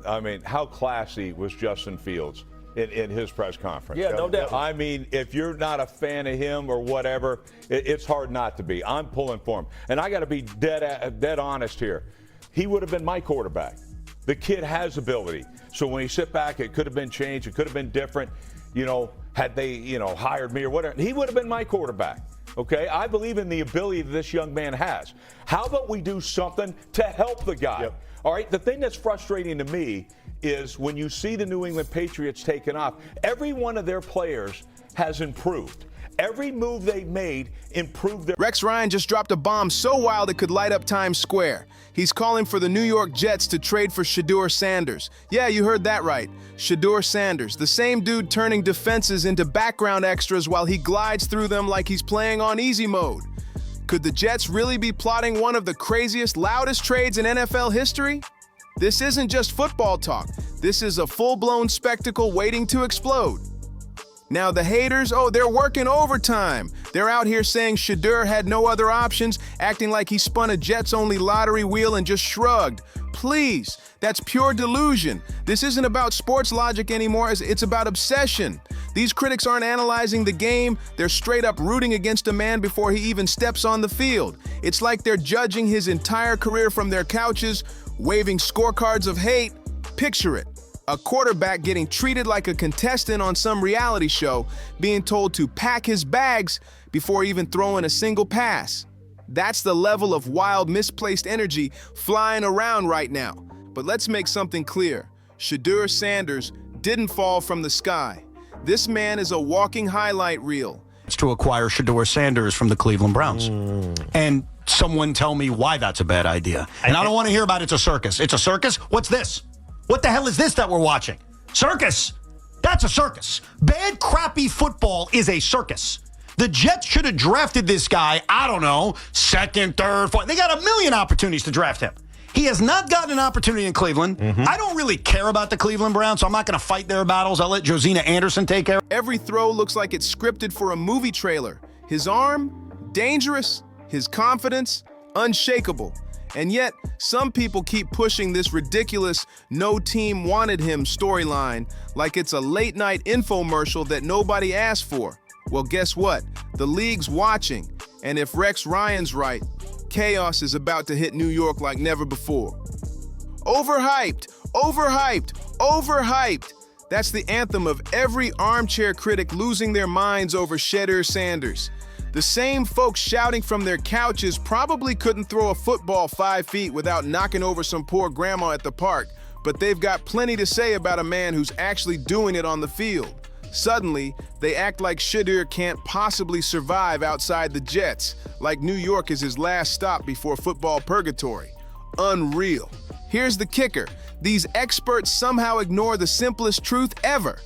I mean, how classy was Justin Fields in his press conference? Yeah, no doubt. I mean, if you're not a fan of him or whatever, it's hard not to be. I'm pulling for him. And I got to be dead honest here. He would have been my quarterback. The kid has ability. So when you sit back, it could have been changed. It could have been different, had they, hired me or whatever. He would have been my quarterback. Okay, I believe in the ability that this young man has. How about we do something to help the guy? Yep. All right, the thing that's frustrating to me is when you see the New England Patriots taking off, every one of their players has improved. Every move they made improved their... Rex Ryan just dropped a bomb so wild it could light up Times Square. He's calling for the New York Jets to trade for Shedeur Sanders. Yeah, you heard that right. Shedeur Sanders, the same dude turning defenses into background extras while he glides through them like he's playing on easy mode. Could the Jets really be plotting one of the craziest, loudest trades in NFL history? This isn't just football talk. This is a full-blown spectacle waiting to explode. Now the haters, they're working overtime. They're out here saying Shedeur had no other options, acting like he spun a Jets-only lottery wheel and just shrugged. Please, that's pure delusion. This isn't about sports logic anymore, it's about obsession. These critics aren't analyzing the game, they're straight up rooting against a man before he even steps on the field. It's like they're judging his entire career from their couches, waving scorecards of hate. Picture it. A quarterback getting treated like a contestant on some reality show, being told to pack his bags before even throwing a single pass. That's the level of wild, misplaced energy flying around right now. But let's make something clear. Shedeur Sanders didn't fall from the sky. This man is a walking highlight reel. It's to acquire Shedeur Sanders from the Cleveland Browns. And someone tell me why that's a bad idea. And I don't want to hear about it's a circus. It's a circus? What's this? What the hell is this that we're watching? Circus. That's a circus. Bad, crappy football is a circus. The Jets should have drafted this guy, I don't know, second, third, fourth. They got a million opportunities to draft him. He has not gotten an opportunity in Cleveland. I don't really care about the Cleveland Browns, so I'm not going to fight their battles. I'll let Josina Anderson take care. Every throw looks like it's scripted for a movie trailer. His arm, dangerous. His confidence, unshakable. And yet, some people keep pushing this ridiculous "no team wanted him" storyline like it's a late-night infomercial that nobody asked for. Well, guess what? The league's watching, and if Rex Ryan's right, chaos is about to hit New York like never before. Overhyped, overhyped, overhyped. That's the anthem of every armchair critic losing their minds over Shedeur Sanders. The same folks shouting from their couches probably couldn't throw a football 5 feet without knocking over some poor grandma at the park, but they've got plenty to say about a man who's actually doing it on the field. Suddenly, they act like Shedeur can't possibly survive outside the Jets, like New York is his last stop before football purgatory. Unreal. Here's the kicker. These experts somehow ignore the simplest truth ever.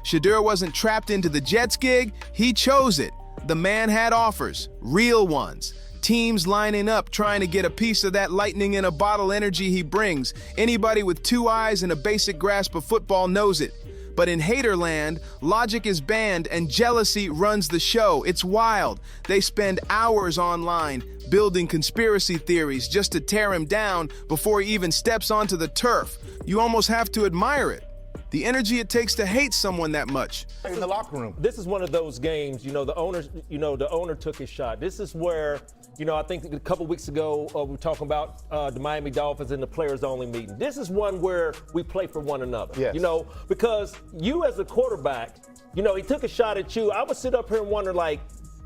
Shedeur wasn't trapped into the Jets gig, he chose it. The man had offers, real ones. Teams lining up trying to get a piece of that lightning in a bottle energy he brings. Anybody with 2 eyes and a basic grasp of football knows it. But in haterland, logic is banned and jealousy runs the show. It's wild. They spend hours online building conspiracy theories just to tear him down before he even steps onto the turf. You almost have to admire it. The energy it takes to hate someone that much. In the locker room. This is one of those games, the owner took his shot. This is where, I think a couple weeks ago, we were talking about the Miami Dolphins and the players-only meeting. This is one where we play for one another. Yes. Because you as a quarterback, he took a shot at you. I would sit up here and wonder,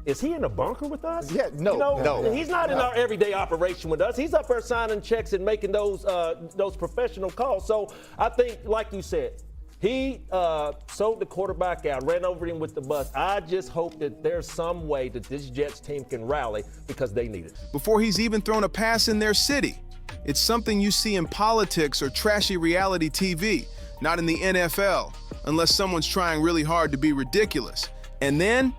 is he in a bunker with us? Yeah, no. He's not in our everyday operation with us. He's up there signing checks and making those professional calls. So I think, like you said, he sold the quarterback out, ran over him with the bus. I just hope that there's some way that this Jets team can rally because they need it. Before he's even thrown a pass in their city. It's something you see in politics or trashy reality TV, not in the NFL, unless someone's trying really hard to be ridiculous. And then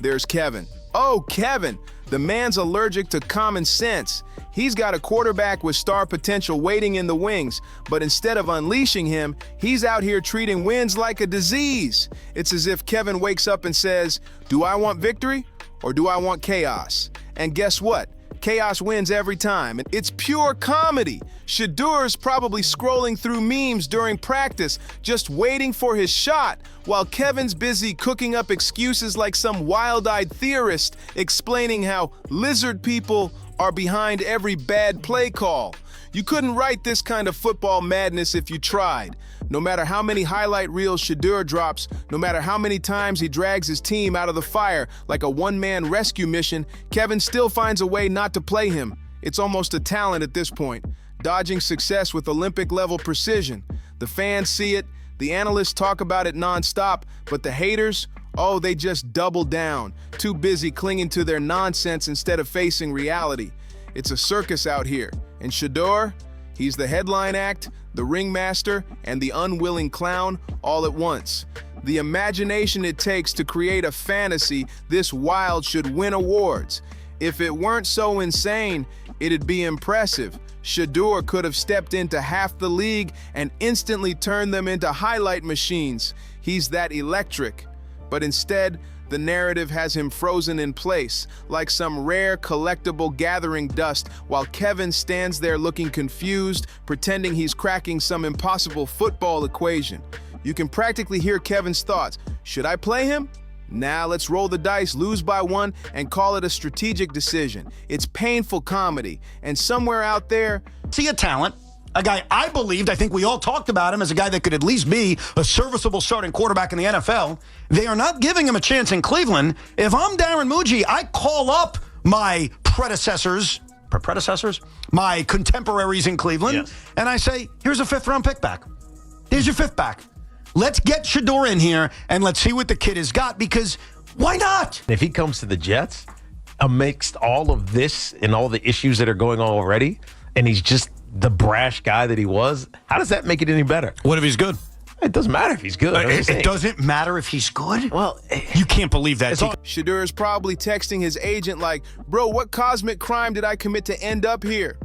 there's Kevin. Oh, Kevin, the man's allergic to common sense. He's got a quarterback with star potential waiting in the wings, but instead of unleashing him, he's out here treating wins like a disease. It's as if Kevin wakes up and says, do I want victory or do I want chaos? And guess what? chaos wins every time. It's pure comedy. Shedeur's probably scrolling through memes during practice, just waiting for his shot, while Kevin's busy cooking up excuses like some wild-eyed theorist explaining how lizard people are behind every bad play call. You couldn't write this kind of football madness if you tried. No matter how many highlight reels Shedeur drops, no matter how many times he drags his team out of the fire like a one-man rescue mission, Kevin still finds a way not to play him. It's almost a talent at this point, dodging success with Olympic-level precision. The fans see it, the analysts talk about it non-stop, but the haters, oh, they just double down, too busy clinging to their nonsense instead of facing reality. It's a circus out here, and Shedeur, he's the headline act, the ringmaster, and the unwilling clown all at once. The imagination it takes to create a fantasy this wild should win awards. If it weren't so insane, it'd be impressive. Shedeur could have stepped into half the league and instantly turned them into highlight machines. He's that electric. But instead, the narrative has him frozen in place, like some rare collectible gathering dust, while Kevin stands there looking confused, pretending he's cracking some impossible football equation. You can practically hear Kevin's thoughts. Should I play him? Nah, let's roll the dice, lose by one, and call it a strategic decision. It's painful comedy, and somewhere out there, See a talent, a guy I think we all talked about him as a guy that could at least be a serviceable starting quarterback in the NFL. They are not giving him a chance in Cleveland. If I'm Darren Muji, I call up my predecessors, my contemporaries in Cleveland, and I say, here's a 5th-round pick back. Here's your 5th back. Let's get Shedeur in here, and let's see what the kid has got, because why not? If he comes to the Jets, amidst all of this and all the issues that are going on already, and he's just the brash guy that he was, how does that make it any better? What if he's good? It doesn't matter if he's good. It doesn't matter if he's good? Well, you can't believe that. Shedeur is probably texting his agent like, bro, what cosmic crime did I commit to end up here?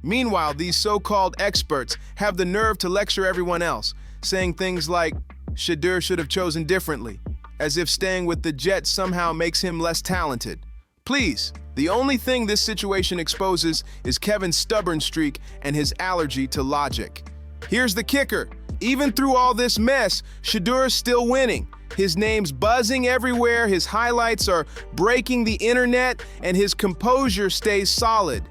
Meanwhile, these so-called experts have the nerve to lecture everyone else, saying things like, Shedeur should have chosen differently, as if staying with the Jets somehow makes him less talented. Please, the only thing this situation exposes is Kevin's stubborn streak and his allergy to logic. Here's the kicker. Even through all this mess, Shedeur is still winning. His name's buzzing everywhere, his highlights are breaking the internet, and his composure stays solid.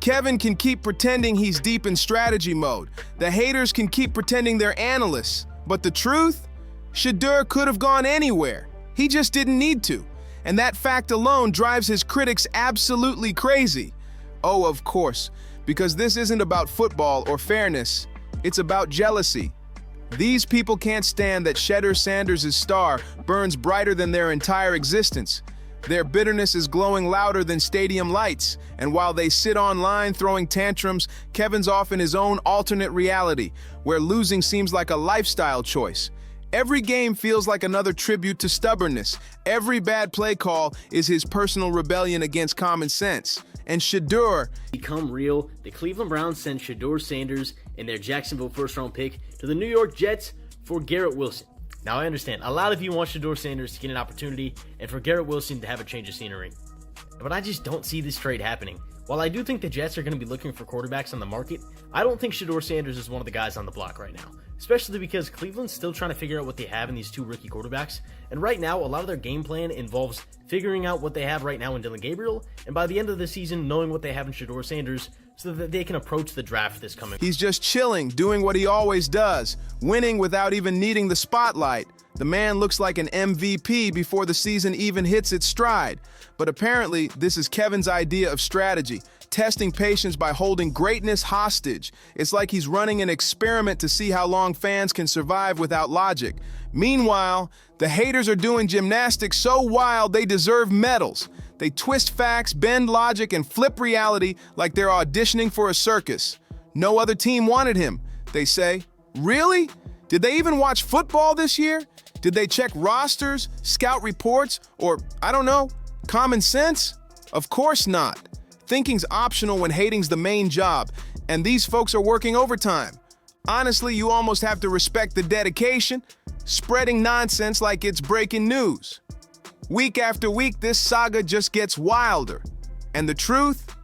Kevin can keep pretending he's deep in strategy mode. The haters can keep pretending they're analysts. But the truth? Shedeur could have gone anywhere. He just didn't need to. And that fact alone drives his critics absolutely crazy. Oh, of course, because this isn't about football or fairness. It's about jealousy. These people can't stand that Shedeur Sanders' star burns brighter than their entire existence. Their bitterness is glowing louder than stadium lights, and while they sit online throwing tantrums, Kevin's off in his own alternate reality, where losing seems like a lifestyle choice. Every game feels like another tribute to stubbornness. Every bad play call is his personal rebellion against common sense. And Shedeur become real. The Cleveland Browns sent Shedeur Sanders and their Jacksonville first-round pick to the New York Jets for Garrett Wilson. Now, I understand, a lot of you want Shedeur Sanders to get an opportunity and for Garrett Wilson to have a change of scenery. But I just don't see this trade happening. While I do think the Jets are going to be looking for quarterbacks on the market, I don't think Shedeur Sanders is one of the guys on the block right now. Especially because Cleveland's still trying to figure out what they have in these 2 rookie quarterbacks. And right now, a lot of their game plan involves figuring out what they have right now in Dylan Gabriel, and by the end of the season, knowing what they have in Shedeur Sanders so that they can approach the draft this coming. He's just chilling, doing what he always does, winning without even needing the spotlight. The man looks like an MVP before the season even hits its stride. But apparently, this is Kevin's idea of strategy, testing patience by holding greatness hostage. It's like he's running an experiment to see how long fans can survive without logic. Meanwhile, the haters are doing gymnastics so wild they deserve medals. They twist facts, bend logic, and flip reality like they're auditioning for a circus. No other team wanted him, they say. Really? Did they even watch football this year? Did they check rosters, scout reports, or, I don't know, common sense? Of course not. Thinking's optional when hating's the main job, and these folks are working overtime. Honestly, you almost have to respect the dedication, spreading nonsense like it's breaking news. Week after week, this saga just gets wilder. And the truth?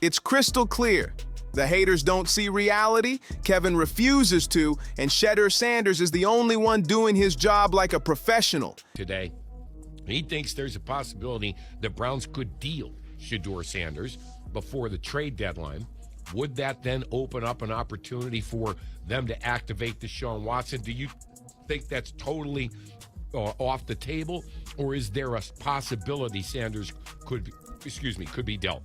It's crystal clear. The haters don't see reality, Kevin refuses to, and Shedeur Sanders is the only one doing his job like a professional. Today, he thinks there's a possibility the Browns could deal Shedeur Sanders before the trade deadline. Would that then open up an opportunity for them to activate Deshaun Watson? Do you think that's totally off the table, or is there a possibility Sanders could be dealt?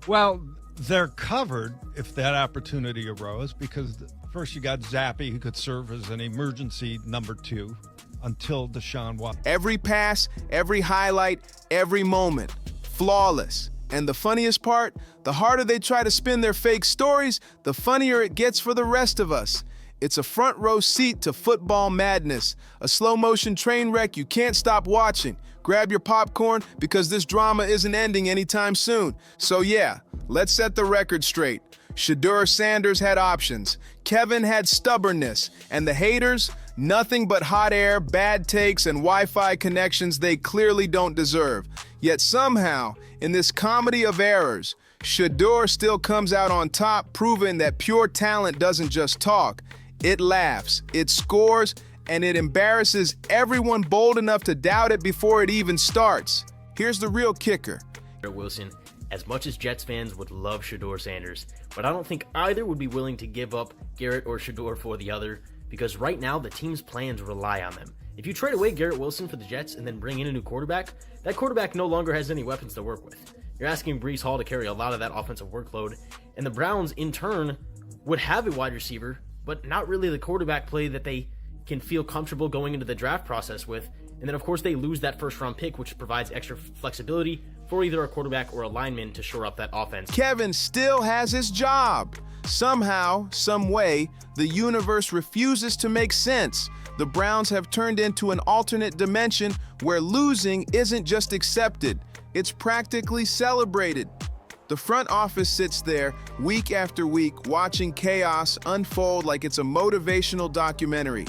Well, they're covered if that opportunity arose, because first you got Zappy, who could serve as an emergency number 2 until Deshaun Watson. Every pass, every highlight, every moment, flawless. And the funniest part, the harder they try to spin their fake stories, the funnier it gets for the rest of us. It's a front row seat to football madness, a slow motion train wreck you can't stop watching. Grab your popcorn, because this drama isn't ending anytime soon. So yeah, let's set the record straight. Shedeur Sanders had options, Kevin had stubbornness, and the haters, nothing but hot air, bad takes, and Wi-Fi connections they clearly don't deserve. Yet somehow, in this comedy of errors, Shedeur still comes out on top, proving that pure talent doesn't just talk. It laughs, it scores, and it embarrasses everyone bold enough to doubt it before it even starts. Here's the real kicker. Garrett Wilson, as much as Jets fans would love Shedeur Sanders, but I don't think either would be willing to give up Garrett or Shedeur for the other, because right now the team's plans rely on them. If you trade away Garrett Wilson for the Jets and then bring in a new quarterback, that quarterback no longer has any weapons to work with. You're asking Breece Hall to carry a lot of that offensive workload, and the Browns, in turn, would have a wide receiver, but not really the quarterback play that they can feel comfortable going into the draft process with. And then, of course, they lose that first-round pick, which provides extra flexibility for either a quarterback or a lineman to shore up that offense. Kevin still has his job. Somehow, some way, the universe refuses to make sense. The Browns have turned into an alternate dimension where losing isn't just accepted, it's practically celebrated. The front office sits there week after week watching chaos unfold like it's a motivational documentary.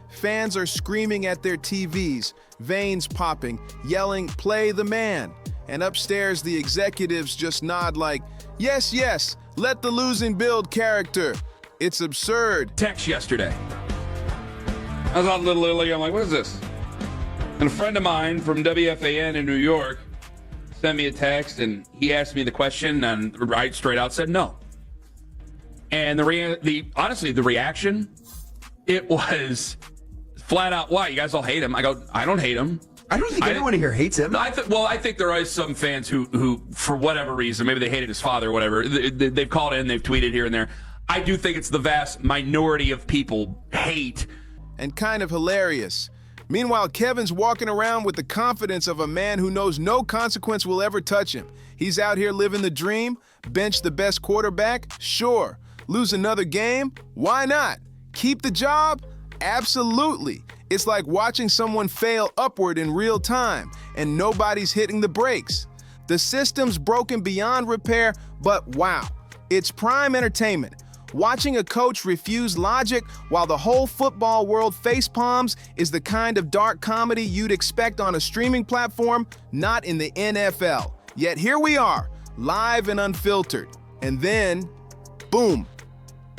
Fans are screaming at their TVs, veins popping, yelling, "Play the man." And upstairs, the executives just nod like, "Yes, yes, let the losing build character." It's absurd. Text yesterday. I was out a little early. I'm like, what is this? And a friend of mine from WFAN in New York sent me a text, and he asked me the question, and right straight out said no. And honestly, the reaction, it was flat out, "Why? You guys all hate him?" I go, "I don't hate him." I don't think anyone here hates him. I think there are some fans who, for whatever reason, maybe they hated his father or whatever, they've called in, they've tweeted here and there. I do think it's the vast minority of people hate. And kind of hilarious. Meanwhile, Kevin's walking around with the confidence of a man who knows no consequence will ever touch him. He's out here living the dream, bench the best quarterback, sure. Lose another game? Why not? Keep the job? Absolutely. It's like watching someone fail upward in real time, and nobody's hitting the brakes. The system's broken beyond repair, but wow, it's prime entertainment. Watching a coach refuse logic while the whole football world facepalms is the kind of dark comedy you'd expect on a streaming platform, not in the NFL. Yet here we are, live and unfiltered. And then, boom,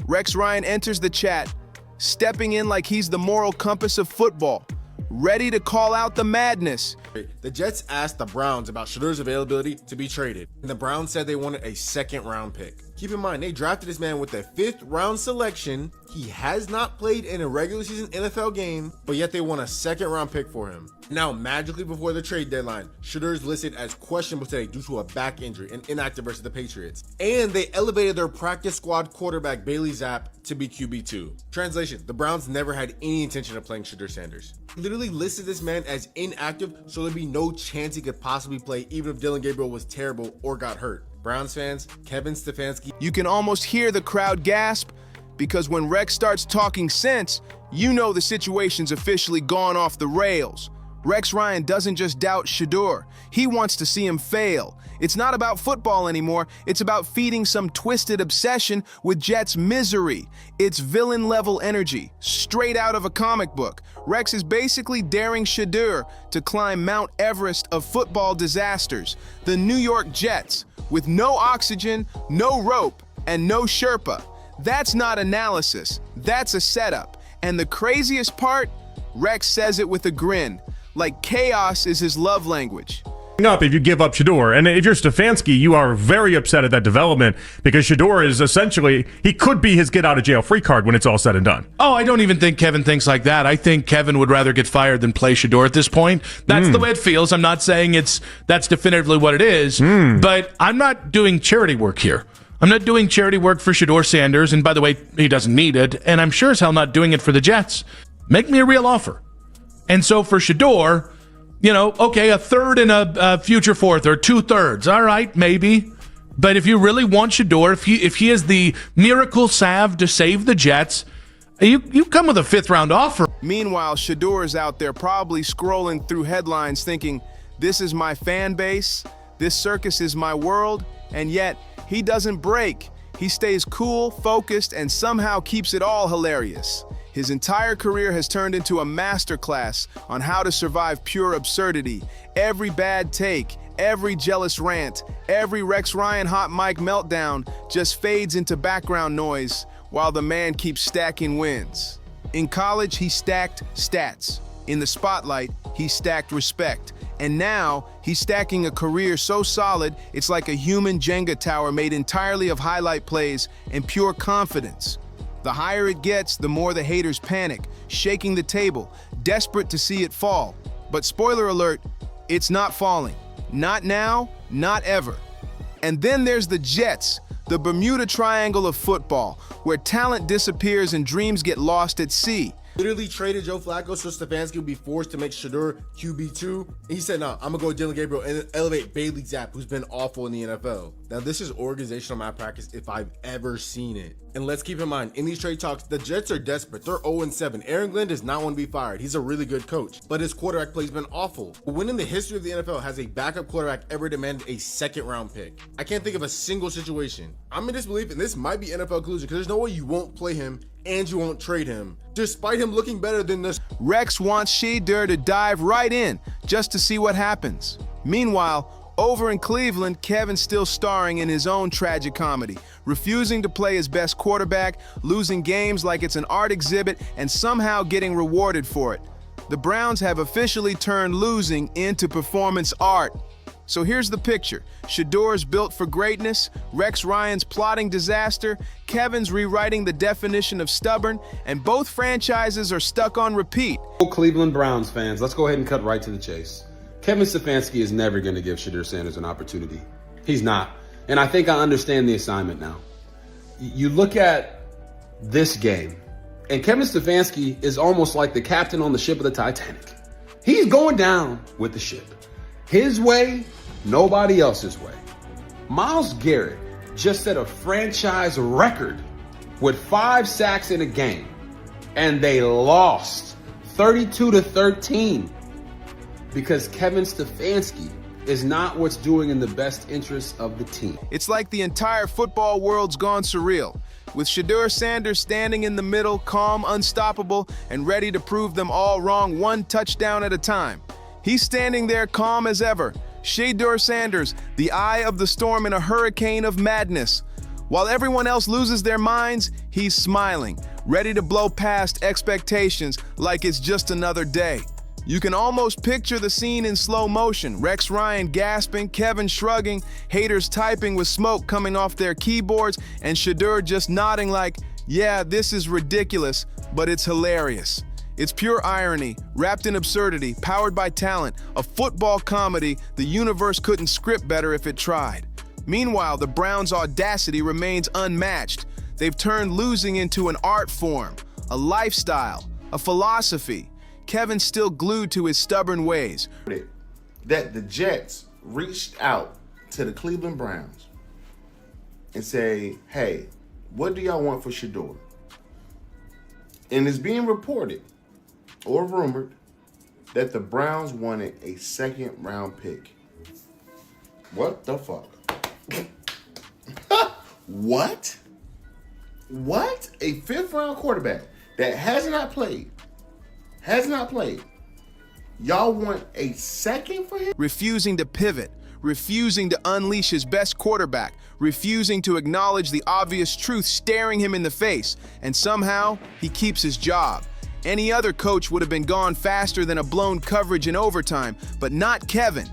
Rex Ryan enters the chat, stepping in like he's the moral compass of football, ready to call out the madness. The Jets asked the Browns about Shedeur's availability to be traded, and the Browns said they wanted a second-round pick. Keep in mind, they drafted this man with a 5th-round selection. He has not played in a regular season NFL game, but yet they want a second-round pick for him. Now, magically before the trade deadline, Shedeur is listed as questionable today due to a back injury and inactive versus the Patriots. And they elevated their practice squad quarterback Bailey Zapp to be QB2. Translation, the Browns never had any intention of playing Shedeur Sanders. Literally listed this man as inactive, so there'd be no chance he could possibly play even if Dylan Gabriel was terrible or got hurt. Browns fans, Kevin Stefanski. You can almost hear the crowd gasp, because when Rex starts talking sense, you know the situation's officially gone off the rails. Rex Ryan doesn't just doubt Shedeur, he wants to see him fail. It's not about football anymore, it's about feeding some twisted obsession with Jets misery. It's villain-level energy, straight out of a comic book. Rex is basically daring Shedeur to climb Mount Everest of football disasters. The New York Jets, with no oxygen, no rope, and no Sherpa. That's not analysis, that's a setup. And the craziest part, Rex says it with a grin, like chaos is his love language. Up if you give up Shedeur. And if you're Stefanski, you are very upset at that development because Shedeur is essentially, he could be his get out of jail free card when it's all said and done. Oh, I don't even think Kevin thinks like that. I think Kevin would rather get fired than play Shedeur at this point. That's the way it feels. I'm not saying that's definitively what it is, but I'm not doing charity work here. I'm not doing charity work for Shedeur Sanders, and by the way, he doesn't need it, and I'm sure as hell not doing it for the Jets. Make me a real offer. And so for Shedeur, you know, okay, a third and a future fourth, or 2/3. All right, maybe. But if you really want Shedeur, if he is the miracle salve to save the Jets, you come with a 5th-round offer. Meanwhile, Shedeur is out there probably scrolling through headlines thinking, this is my fan base, this circus is my world, and yet he doesn't break. He stays cool, focused, and somehow keeps it all hilarious. His entire career has turned into a masterclass on how to survive pure absurdity. Every bad take, every jealous rant, every Rex Ryan hot mic meltdown just fades into background noise while the man keeps stacking wins. In college, he stacked stats. In the spotlight, he stacked respect. And now, he's stacking a career so solid, it's like a human Jenga tower made entirely of highlight plays and pure confidence. The higher it gets, the more the haters panic, shaking the table, desperate to see it fall. But spoiler alert, it's not falling. Not now, not ever. And then there's the Jets, the Bermuda Triangle of football, where talent disappears and dreams get lost at sea. Literally traded Joe Flacco so Stefanski would be forced to make Shedeur QB2. He said, no, I'm going to go Dylan Gabriel and elevate Bailey Zapp, who's been awful in the NFL. Now, this is organizational malpractice if I've ever seen it. And let's keep in mind, in these trade talks, the Jets are desperate. They're 0-7. Aaron Glenn does not want to be fired. He's a really good coach, but his quarterback play's been awful. When in the history of the NFL has a backup quarterback ever demanded a 2nd-round pick? I can't think of a single situation. I'm in disbelief, and this might be NFL collusion, because there's no way you won't play him and you won't trade him, despite him looking better than this. Rex wants Shedeur to dive right in, just to see what happens. Meanwhile, over in Cleveland, Kevin's still starring in his own tragic comedy, refusing to play his best quarterback, losing games like it's an art exhibit, and somehow getting rewarded for it. The Browns have officially turned losing into performance art. So here's the picture. Shedeur's built for greatness, Rex Ryan's plotting disaster, Kevin's rewriting the definition of stubborn, and both franchises are stuck on repeat. Cleveland Browns fans, let's go ahead and cut right to the chase. Kevin Stefanski is never going to give Shedeur Sanders an opportunity. He's not. And I think I understand the assignment now. You look at this game, and Kevin Stefanski is almost like the captain on the ship of the Titanic. He's going down with the ship. His way, nobody else's way. Myles Garrett just set a franchise record with 5 sacks in a game, and they lost 32-13 because Kevin Stefanski is not what's doing in the best interest of the team. It's like the entire football world's gone surreal, with Shedeur Sanders standing in the middle, calm, unstoppable, and ready to prove them all wrong 1 touchdown at a time. He's standing there calm as ever. Shedeur Sanders, the eye of the storm in a hurricane of madness. While everyone else loses their minds, he's smiling, ready to blow past expectations like it's just another day. You can almost picture the scene in slow motion. Rex Ryan gasping, Kevin shrugging, haters typing with smoke coming off their keyboards, and Shedeur just nodding like, yeah, this is ridiculous, but it's hilarious. It's pure irony, wrapped in absurdity, powered by talent, a football comedy the universe couldn't script better if it tried. Meanwhile, the Browns' audacity remains unmatched. They've turned losing into an art form, a lifestyle, a philosophy. Kevin's still glued to his stubborn ways. That the Jets reached out to the Cleveland Browns and say, hey, what do y'all want for Shedeur? And it's being reported or rumored that the Browns wanted a 2nd-round pick. What the fuck? What? What? A 5th-round quarterback that has not played. Y'all want a 2nd for him? Refusing to pivot, refusing to unleash his best quarterback, refusing to acknowledge the obvious truth staring him in the face, and somehow he keeps his job. Any other coach would have been gone faster than a blown coverage in overtime, but not Kevin.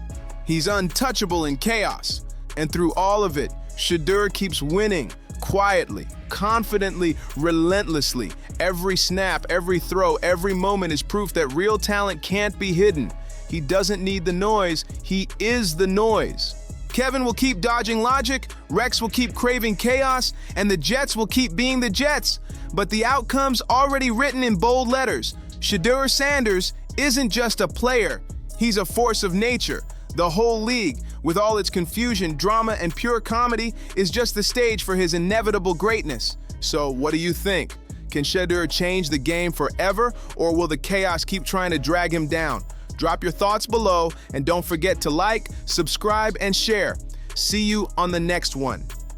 He's untouchable in chaos. And through all of it, Shedeur keeps winning, quietly, confidently, relentlessly. Every snap, every throw, every moment is proof that real talent can't be hidden. He doesn't need the noise, he is the noise. Kevin will keep dodging logic, Rex will keep craving chaos, and the Jets will keep being the Jets. But the outcome's already written in bold letters. Shedeur Sanders isn't just a player, he's a force of nature. The whole league, with all its confusion, drama, and pure comedy, is just the stage for his inevitable greatness. So what do you think? Can Shedeur change the game forever, or will the chaos keep trying to drag him down? Drop your thoughts below, and don't forget to like, subscribe, and share. See you on the next one.